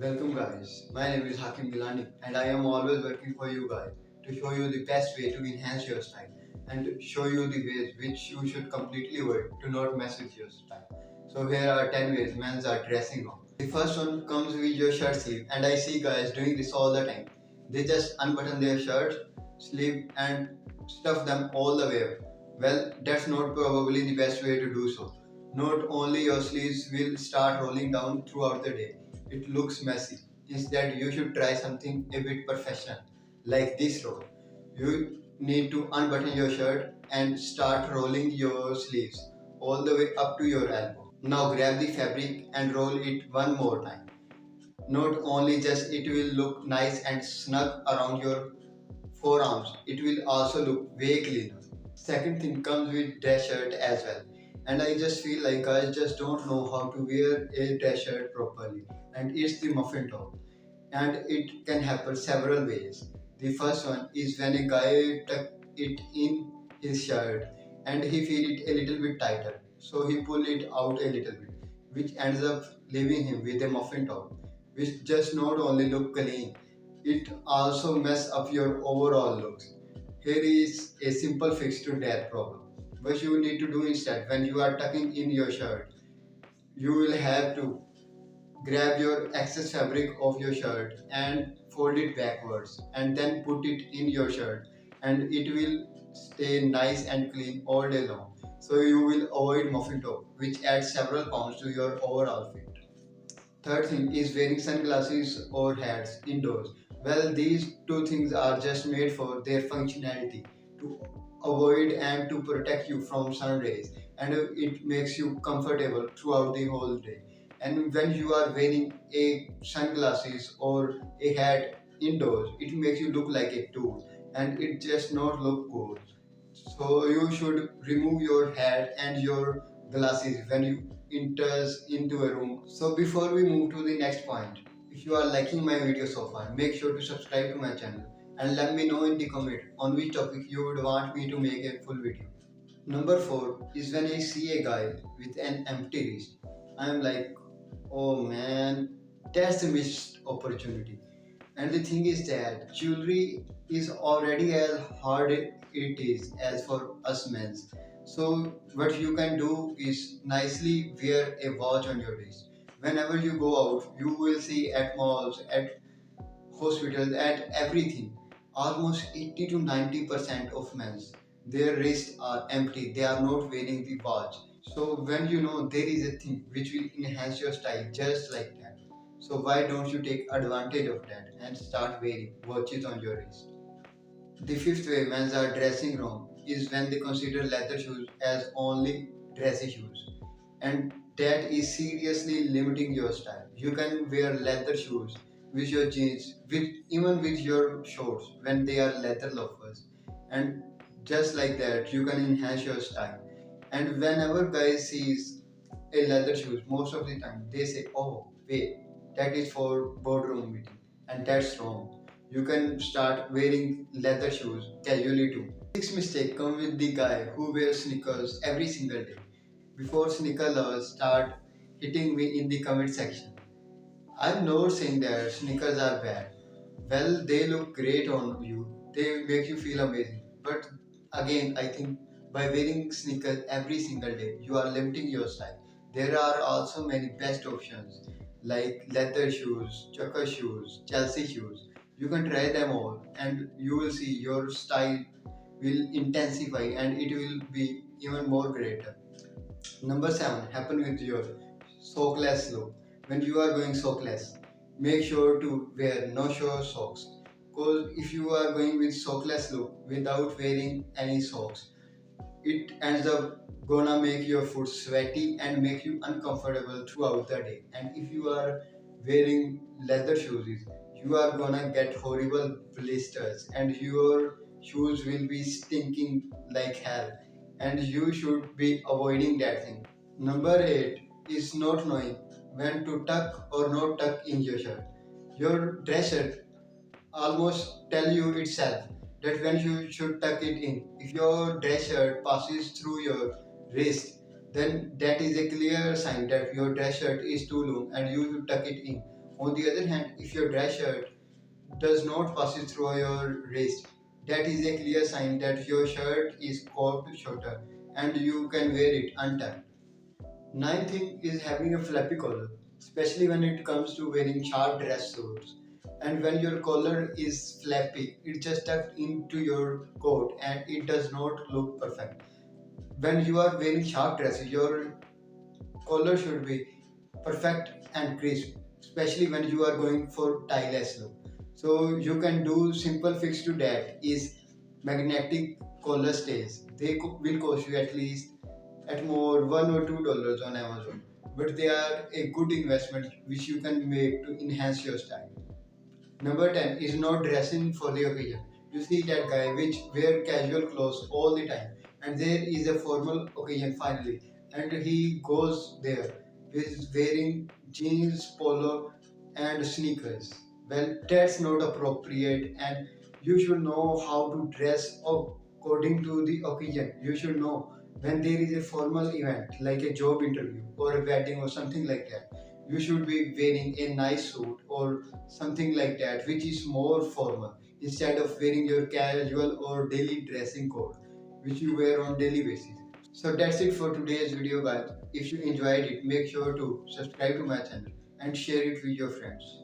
Welcome guys, my name is Hakim and I am always working for you guys to show you the best way to enhance your style and show you the ways which you should completely avoid to not mess with your style. So here are 10 ways men are dressing wrong. The first one comes with your shirt sleeve and I see guys doing this all the time. They just unbutton their shirt, sleeve and stuff them all the way up. Well, that's not probably the best way to do so. Not only your sleeves will start rolling down throughout the day, it looks messy. Instead, you should try something a bit professional, like this roll. You need to unbutton your shirt and start rolling your sleeves all the way up to your elbow. Now grab the fabric and roll it one more time. Not only just it will look nice and snug around your forearms, it will also look way cleaner. Second thing comes with dress shirt as well. And I just feel like I just don't know how to wear a dress shirt properly. And it's the muffin top. And it can happen several ways. The first one is when a guy tuck it in his shirt and he feel it a little bit tighter. So he pull it out a little bit, which ends up leaving him with a muffin top, which just not only look clean, it also mess up your overall looks. Here is a simple fix to that problem. What you need to do instead when you are tucking in your shirt, you will have to grab your excess fabric of your shirt and fold it backwards and then put it in your shirt and it will stay nice and clean all day long. So you will avoid muffin top which adds several pounds to your overall fit. Third thing is wearing sunglasses or hats indoors. Well, these two things are just made for their functionality to avoid and to protect you from sun rays, and it makes you comfortable throughout the whole day. And when you are wearing a sunglasses or a hat indoors, it makes you look like a tool and it just not look cool. So you should remove your hat and your glasses when you enters into a room. So before we move to the next point, if you are liking my video so far, make sure to subscribe to my channel and let me know in the comment on which topic you would want me to make a full video. Number 4 is when I see a guy with an empty wrist. I'm like, oh man, that's a missed opportunity. And the thing is that jewelry is already as hard it is as for us men. So what you can do is nicely wear a watch on your wrist. Whenever you go out, you will see at malls, at hospitals, at everything. Almost 80 to 90% of men, their wrists are empty. They are not wearing the watch. So when you know there is a thing which will enhance your style just like that. So why don't you take advantage of that and start wearing watches on your wrist? The fifth way men are dressing wrong is when they consider leather shoes as only dressy shoes. And that is seriously limiting your style. You can wear leather shoes with your jeans, with even with your shorts when they are leather loafers. And just like that, you can enhance your style. And whenever guys sees a leather shoes, most of the time they say, "Oh, wait, that is for boardroom meeting," and that's wrong. You can start wearing leather shoes casually too. Sixth mistake come with the guy who wears sneakers every single day. Before sneaker lovers start hitting me in the comment section. I'm not saying that sneakers are bad. Well, they look great on you. They make you feel amazing. But again, I think by wearing sneakers every single day, you are limiting your style. There are also many best options like leather shoes, chukka shoes, Chelsea shoes. You can try them all and you will see your style will intensify and it will be even more greater. Number 7, happen with your sockless look. When you are going sockless, make sure to wear no show socks. Because if you are going with sockless look without wearing any socks, it ends up gonna make your foot sweaty and make you uncomfortable throughout the day. And if you are wearing leather shoes, you are gonna get horrible blisters and your shoes will be stinking like hell and you should be avoiding that thing. Number 8 is not knowing when to tuck or not tuck in your shirt. Your dress shirt almost tell you itself that when you should tuck it in. If your dress shirt passes through your wrist, then that is a clear sign that your dress shirt is too long and you should tuck it in. On the other hand, if your dress shirt does not pass through your wrist, that is a clear sign that your shirt is cropped shorter and you can wear it untucked. Ninth thing is having a flappy collar, especially when it comes to wearing sharp dress suits. And when your collar is flappy, it's just tucked into your coat and it does not look perfect. When you are wearing sharp dresses, your collar should be perfect and crisp, especially when you are going for tie-less look. So you can do simple fix to that is magnetic collar stays. They will cost you at least at more $1 or $2 on Amazon, but they are a good investment which you can make to enhance your style. Number 10 is not dressing for the occasion. You see that guy which wear casual clothes all the time and there is a formal occasion finally and he goes there with wearing jeans, polo and sneakers. Well, that's not appropriate and you should know how to dress according to the occasion. You should know when there is a formal event like a job interview or a wedding or something like that. You should be wearing a nice suit or something like that which is more formal instead of wearing your casual or daily dressing code which you wear on daily basis. So that's it for today's video guys. If you enjoyed it, make sure to subscribe to my channel and share it with your friends.